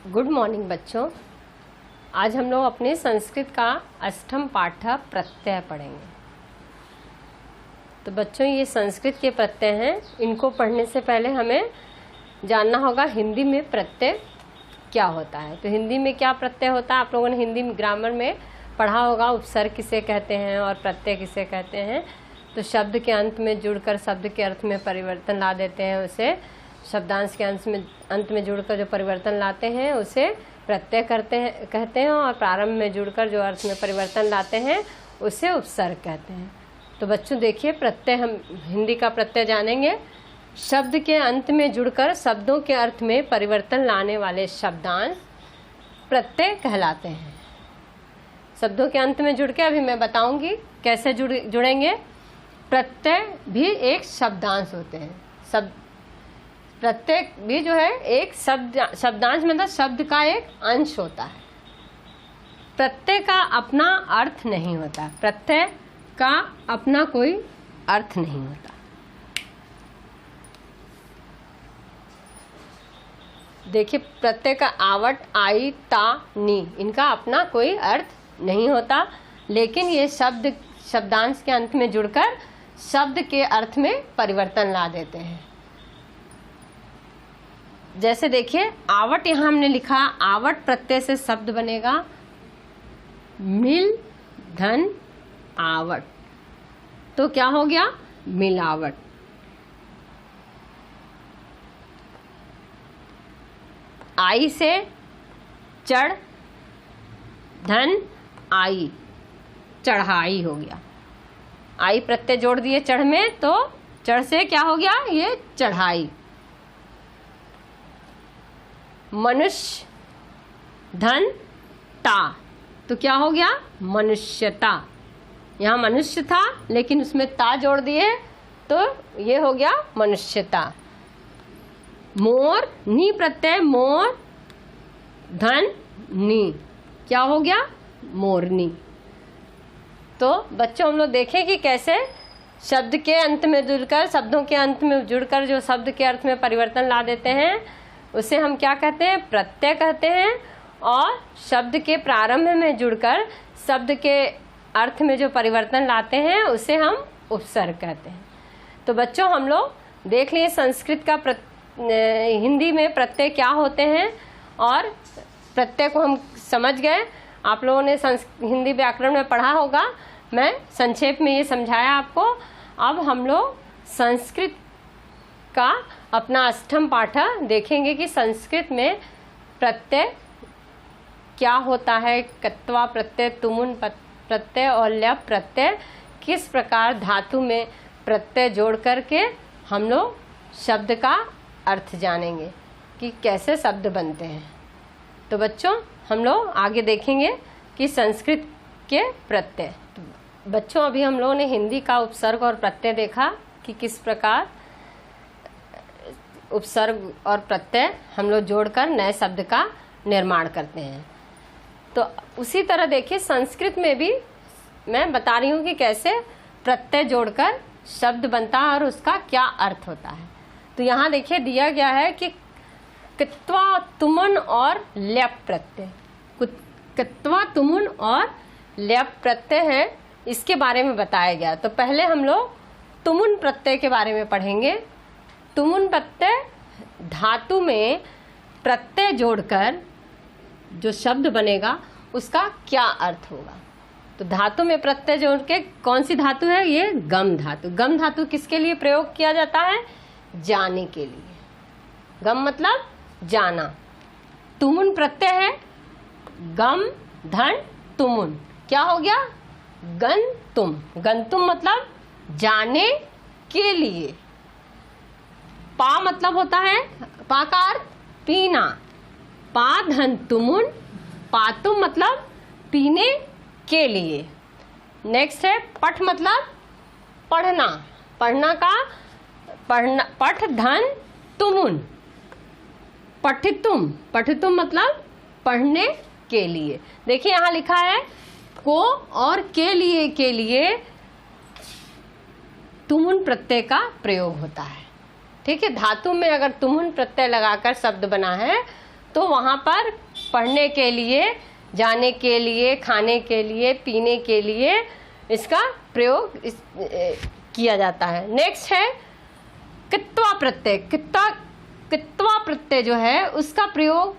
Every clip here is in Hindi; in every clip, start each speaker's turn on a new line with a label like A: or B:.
A: गुड मॉर्निंग बच्चों। आज हम लोग अपने संस्कृत का अष्टम पाठ प्रत्यय पढ़ेंगे। तो बच्चों ये संस्कृत के प्रत्यय हैं, इनको पढ़ने से पहले हमें जानना होगा हिंदी में प्रत्यय क्या होता है। तो हिंदी में क्या प्रत्यय होता है, आप लोगों ने हिंदी ग्रामर में पढ़ा होगा। उपसर्ग किसे कहते हैं और प्रत्यय किसे कहते हैं। तो शब्द के अंत में जुड़कर शब्द के अर्थ में परिवर्तन ला देते हैं, उसे शब्दांश के अंत में जुड़कर जो परिवर्तन लाते हैं उसे प्रत्यय कहते हैं। और प्रारंभ में जुड़कर जो अर्थ में परिवर्तन लाते हैं उसे उपसर्ग कहते हैं। तो बच्चों देखिए, प्रत्यय हम हिंदी का प्रत्यय जानेंगे। शब्द के अंत में जुड़कर शब्दों के अर्थ में परिवर्तन लाने वाले शब्दांश प्रत्यय कहलाते हैं। शब्दों के अंत में जुड़ के अभी मैं बताऊंगी कैसे जुड़ेंगे। प्रत्यय भी एक शब्दांश होते हैं। प्रत्यय भी जो है एक शब्दांश मतलब शब्द का एक अंश होता है। प्रत्यय का अपना अर्थ नहीं होता। प्रत्यय का अपना कोई अर्थ नहीं होता। देखिए, प्रत्यय का आवट, आई, ता, नी, इनका अपना कोई अर्थ नहीं होता, लेकिन ये शब्दांश के अंत में जुड़कर शब्द के अर्थ में परिवर्तन ला देते हैं। जैसे देखिए, आवट यहाँ हमने लिखा, आवट प्रत्यय से शब्द बनेगा मिल धन आवट। तो क्या हो गया? मिलावट। आई से चढ़, धन आई, चढ़ाई हो गया। आई प्रत्यय जोड़ दिए चढ़ में, तो चढ़ से क्या हो गया? ये चढ़ाई। मनुष्य धन ता, तो क्या हो गया? मनुष्यता। यहाँ मनुष्य था लेकिन उसमें ता जोड़ दिए तो ये हो गया मनुष्यता। मोर, नी प्रत्यय, मोर धन नी, क्या हो गया? मोरनी। तो बच्चों हम लोग देखें कि कैसे शब्द के अंत में जुड़कर, शब्दों के अंत में जुड़कर जो शब्द के अर्थ में परिवर्तन ला देते हैं उसे हम क्या कहते हैं? प्रत्यय कहते हैं। और शब्द के प्रारंभ में जुड़कर शब्द के अर्थ में जो परिवर्तन लाते हैं उसे हम उपसर्ग कहते हैं। तो बच्चों हम लोग देख लिए संस्कृत का हिंदी में प्रत्यय क्या होते हैं और प्रत्यय को हम समझ गए। आप लोगों ने हिंदी व्याकरण में पढ़ा होगा, मैं संक्षेप में ये समझाया आपको। अब हम लोग संस्कृत का अपना अष्टम पाठ देखेंगे कि संस्कृत में प्रत्यय क्या होता है। कत्वा प्रत्यय, तुमुन प्रत्यय और ल्यप प्रत्यय, किस प्रकार धातु में प्रत्यय जोड़ करके हम लोग शब्द का अर्थ जानेंगे कि कैसे शब्द बनते हैं। तो बच्चों हम लोग आगे देखेंगे कि संस्कृत के प्रत्यय। तो बच्चों अभी हम लोगों ने हिंदी का उपसर्ग और प्रत्यय देखा कि किस प्रकार उपसर्ग और प्रत्यय हम लोग जोड़कर नए शब्द का निर्माण करते हैं। तो उसी तरह देखिए, संस्कृत में भी मैं बता रही हूँ कि कैसे प्रत्यय जोड़कर शब्द बनता है और उसका क्या अर्थ होता है। तो यहाँ देखिए दिया गया है कि कित्वा, तुमुन और ल्यप प्रत्यय। कित्वा, तुमुन और ल्यप प्रत्यय है, इसके बारे में बताया गया। तो पहले हम लोग तुमुन प्रत्यय के बारे में पढ़ेंगे। तुमुन प्रत्यय धातु में प्रत्यय जोड़कर जो शब्द बनेगा उसका क्या अर्थ होगा। तो धातु में प्रत्यय जोड़ के, कौन सी धातु है ये? गम धातु। गम धातु किसके लिए प्रयोग किया जाता है? जाने के लिए। गम मतलब जाना। तुमुन प्रत्यय है गम धन तुमुन, क्या हो गया? गंतुम। गंतुम मतलब जाने के लिए। पा मतलब होता है, पा का अर्थ पीना। पा धन तुमुन, पातुम मतलब पीने के लिए। नेक्स्ट है पठ मतलब पढ़ना। पढ़ना का पठ धन तुमुन, पठितुम। पठितुम मतलब पढ़ने के लिए। देखिए यहाँ लिखा है को और के लिए तुमुन प्रत्यय का प्रयोग होता है। ठीक है, धातु में अगर तुमुन प्रत्यय लगाकर शब्द बना है तो वहाँ पर पढ़ने के लिए, जाने के लिए, खाने के लिए, पीने के लिए इसका प्रयोग किया जाता है। नेक्स्ट है कित्वा प्रत्यय। कित्वा प्रत्यय जो है उसका प्रयोग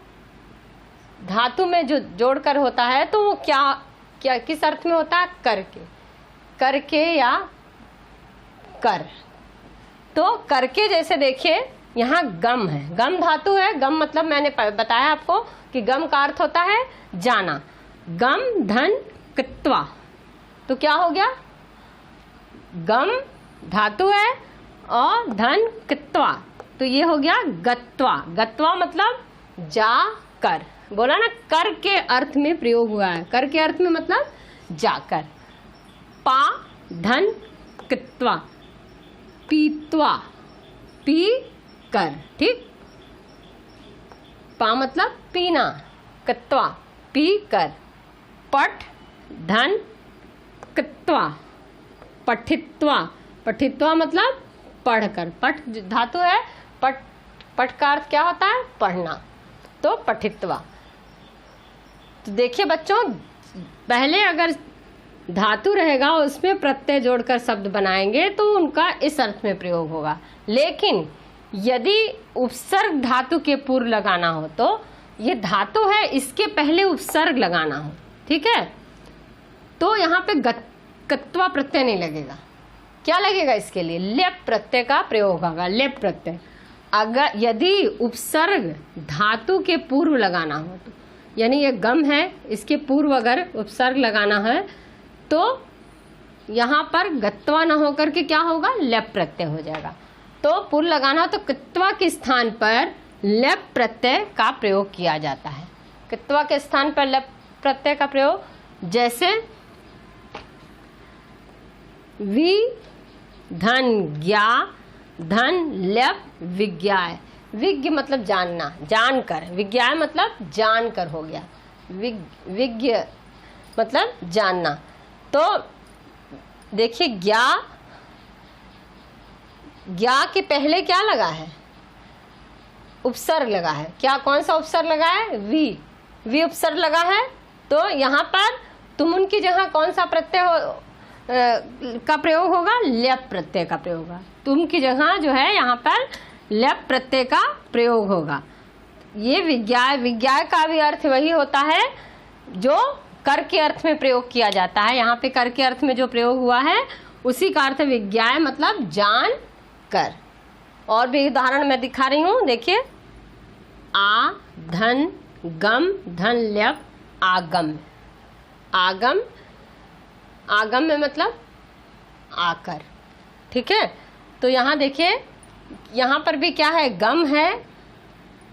A: धातु में जो जोड़कर होता है तो वो क्या किस अर्थ में होता है? करके या कर। तो करके जैसे देखिए यहाँ गम है, गम धातु है। गम मतलब मैंने बताया आपको कि गम का अर्थ होता है जाना। गम धन कित्वा, तो क्या हो गया? गम धातु है और धन कित्वा, तो ये हो गया गत्वा। गत्वा मतलब जा कर, बोला ना, कर के अर्थ में प्रयोग हुआ है। कर के अर्थ में मतलब जाकर। पा धन कित्वा, पीत्वा, पी कर, ठीक। पा मतलब पीना, कित्वा पी कर। पठ धन कित्वा, पठित्वा। पठित्वा मतलब पढ़कर। पठ धातु है, पठ का अर्थ क्या होता है? पढ़ना, तो पठित्वा। तो देखिए बच्चों, पहले अगर धातु रहेगा उसमें प्रत्यय जोड़कर शब्द बनाएंगे तो उनका इस अर्थ में प्रयोग होगा। लेकिन यदि उपसर्ग धातु के पूर्व लगाना हो, तो ये धातु है इसके पहले उपसर्ग लगाना हो, ठीक है, तो यहाँ पे गत्वा प्रत्यय नहीं लगेगा। क्या लगेगा इसके लिए? लेप प्रत्यय का प्रयोग होगा। लेप प्रत्यय अगर यदि उपसर्ग धातु के पूर्व लगाना हो तो, यानी ये गम है, इसके पूर्व अगर उपसर्ग लगाना है तो यहाँ पर गत्वा न होकर के क्या होगा? लेप प्रत्यय हो जाएगा। तो पूर्व लगाना हो तो कित्वा के स्थान पर लेप प्रत्यय का प्रयोग किया जाता है। कित्वा के स्थान पर लेप प्रत्यय का प्रयोग, जैसे वि धन ज्ञा धन लेप विज्ञाय। विज्ञ मतलब जानना, जानकर। विज्ञाय मतलब जानकर हो गया। विज्ञ मतलब जानना। तो देखिए ज्ञा के पहले क्या लगा है? उपसर्ग लगा है। क्या, कौन सा उपसर्ग लगा है? वी उपसर्ग लगा है। तो यहाँ पर तुमुन की जगह कौन सा प्रत्यय का प्रयोग होगा? लेप प्रत्यय का प्रयोग होगा। तुम की जगह जो है यहाँ पर लेप प्रत्यय का प्रयोग होगा। ये विज्ञाय का भी अर्थ वही होता है जो कर के अर्थ में प्रयोग किया जाता है। यहाँ पे कर के अर्थ में जो प्रयोग हुआ है उसी का अर्थ विज्ञाय मतलब जान कर। और भी उदाहरण मैं दिखा रही हूँ, देखिए आ धन गम धन लेप आगम। आगम, आगम में मतलब आकर, ठीक है। तो यहाँ देखिए, यहाँ पर भी क्या है? गम है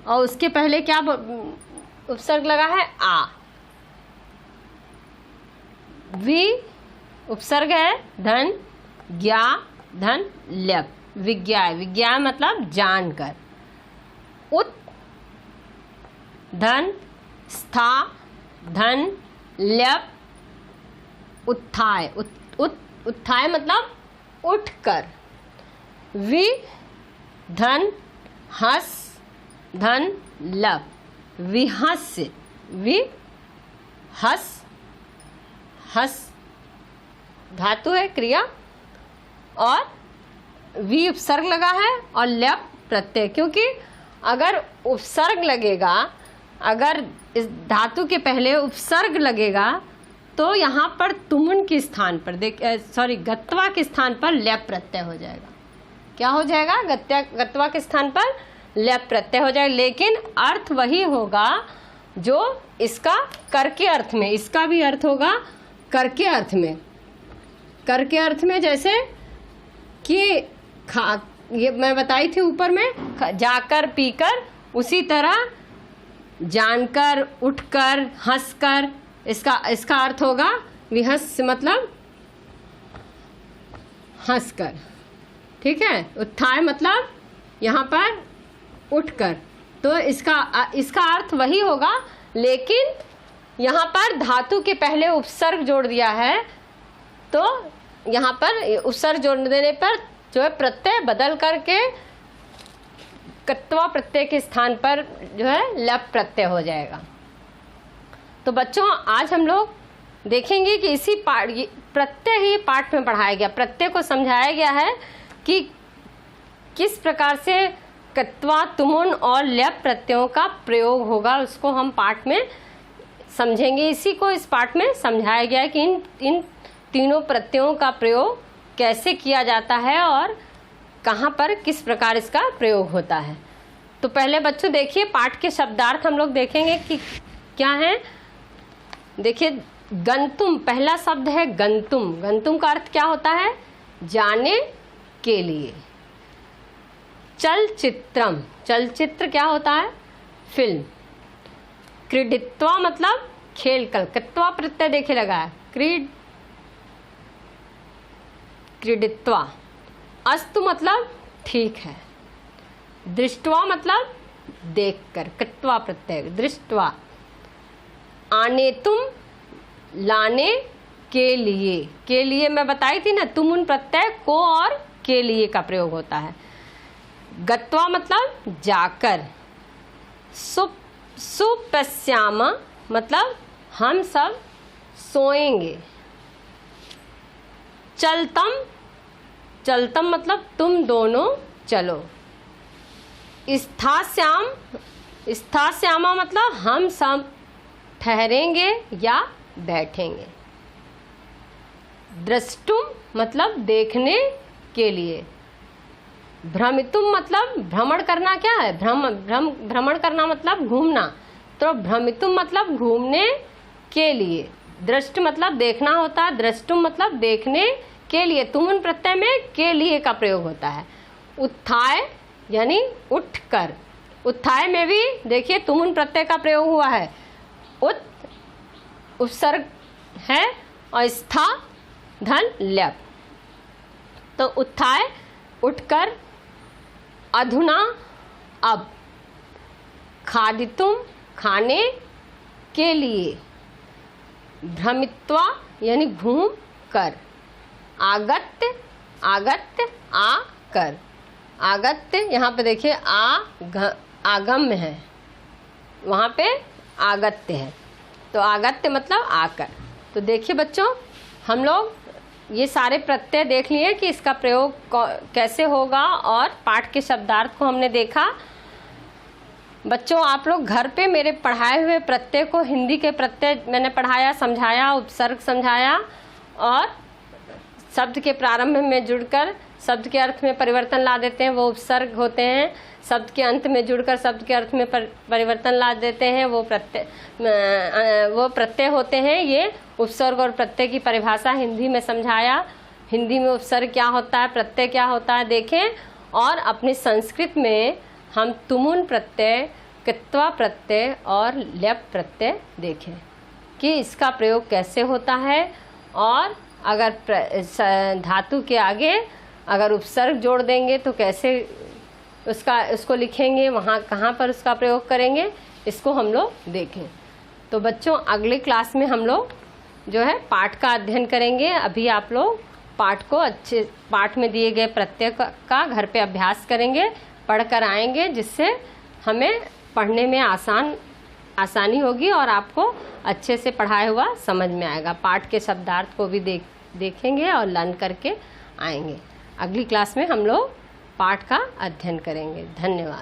A: और उसके पहले क्या उपसर्ग लगा है? आ। वि उपसर्ग है, धन ज्ञा धन लेप विज्ञाय। विज्ञाय मतलब जानकर। उत धन स्था धन लेप उत्थाय। उत्थाय मतलब उठकर। वि धन हस धन लप विहस्य। हस, हस धातु है, क्रिया, और वी उपसर्ग लगा है और लेप प्रत्यय। क्योंकि अगर उपसर्ग लगेगा, अगर इस धातु के पहले उपसर्ग लगेगा तो यहाँ पर तुमुन के स्थान पर गत्वा के स्थान पर लेप प्रत्यय हो जाएगा। क्या हो जाएगा? गत्वा के स्थान पर लेप प्रत्यय हो जाएगा। लेकिन अर्थ वही होगा जो इसका कर के अर्थ में, इसका भी अर्थ होगा कर के अर्थ में। कर के अर्थ में जैसे कि ये मैं बताई थी ऊपर में, जाकर पीकर, उसी तरह जानकर उठकर हंसकर, इसका अर्थ होगा विहस मतलब हंसकर, ठीक है। उत्थाय मतलब यहाँ पर उठकर, तो इसका अर्थ वही होगा। लेकिन यहाँ पर धातु के पहले उपसर्ग जोड़ दिया है, तो यहाँ पर उपसर्ग जोड़ देने पर जो है प्रत्यय बदल करके कत्वा प्रत्यय के स्थान पर जो है लप प्रत्यय हो जाएगा। तो बच्चों आज हम लोग देखेंगे कि इसी प्रत्यय ही पाठ में पढ़ाया गया, प्रत्यय को समझाया गया है कि किस प्रकार से कत्वा, तुमुन और ल्यप प्रत्ययों का प्रयोग होगा, उसको हम पाठ में समझेंगे। इसी को इस पाठ में समझाया गया है कि इन तीनों प्रत्ययों का प्रयोग कैसे किया जाता है और कहाँ पर किस प्रकार इसका प्रयोग होता है। तो पहले बच्चों देखिए पाठ के शब्दार्थ हम लोग देखेंगे कि क्या है। देखिए गंतुम, पहला शब्द है गंतुम। गंतुम का अर्थ क्या होता है? जाने के लिए। चलचित्रम, चलचित्र क्या होता है? फिल्म। क्रीडित्वा मतलब खेल कर, कत्वा प्रत्यय देखे लगा है, क्रीडित्वा। अस्तु मतलब ठीक है। दृष्टवा मतलब देखकर, कत्वा प्रत्यय दृष्टवा। आनेतुम लाने के लिए मैं बताई थी ना, तुम उन प्रत्यय को और के लिए का प्रयोग होता है। गत्वा मतलब जाकर। सुपश्याम मतलब हम सब सोएंगे। चलतम, चलतम मतलब तुम दोनों चलो। स्थास्याम, स्थास्यामा मतलब हम सब ठहरेंगे या बैठेंगे। द्रष्टुम मतलब देखने के लिए। भ्रमितुम मतलब भ्रमण करना, क्या है? भ्रमण करना मतलब घूमना, तो भ्रमितुम मतलब घूमने के लिए। दृष्ट मतलब देखना होता है, द्रष्टुम मतलब देखने के लिए। तुमुन प्रत्यय में के लिए का प्रयोग होता है। उत्थाय यानी उठकर। उत्थाय में भी देखिए तुमुन प्रत्यय का प्रयोग हुआ है। उपसर्ग है और स्था धन ल्यप। तो उत्थाय उठकर। अधुना अब। खादितुम खाने के लिए। भ्रमित्वा यानी घूम कर। आगत्य, आगत्य आकर। आगत्य यहाँ पे देखिए आगम्य है, वहाँ पे आगत्य है, तो आगत्य मतलब आकर। तो देखिए बच्चों हम लोग ये सारे प्रत्यय देख लिए कि इसका प्रयोग कैसे होगा और पाठ के शब्दार्थ को हमने देखा। बच्चों आप लोग घर पे मेरे पढ़ाए हुए प्रत्यय को, हिंदी के प्रत्यय मैंने पढ़ाया, समझाया, उपसर्ग समझाया और शब्द के प्रारंभ में जुड़कर शब्द के अर्थ में परिवर्तन ला देते हैं, वो उपसर्ग होते हैं। शब्द के अंत में जुड़कर शब्द के अर्थ में परिवर्तन ला देते हैं, वो प्रत्यय होते हैं। ये उपसर्ग और प्रत्यय की परिभाषा हिंदी में समझाया। हिंदी में उपसर्ग क्या होता है, प्रत्यय क्या होता है देखें। और अपने संस्कृत में हम तुमुन प्रत्यय, कत्वा प्रत्यय और ल्यप प्रत्यय देखें कि इसका प्रयोग कैसे होता है। और अगर धातु के आगे अगर उपसर्ग जोड़ देंगे तो कैसे उसको लिखेंगे, वहाँ कहाँ पर उसका प्रयोग करेंगे, इसको हम लोग देखें। तो बच्चों अगले क्लास में हम लोग जो है पाठ का अध्ययन करेंगे। अभी आप लोग पाठ में दिए गए प्रत्यय का घर पे अभ्यास करेंगे, पढ़कर आएंगे, जिससे हमें पढ़ने में आसानी होगी और आपको अच्छे से पढ़ाया हुआ समझ में आएगा। पाठ के शब्दार्थ को भी देखेंगे और लर्न करके आएंगे। अगली क्लास में हम लोग पाठ का अध्ययन करेंगे। धन्यवाद।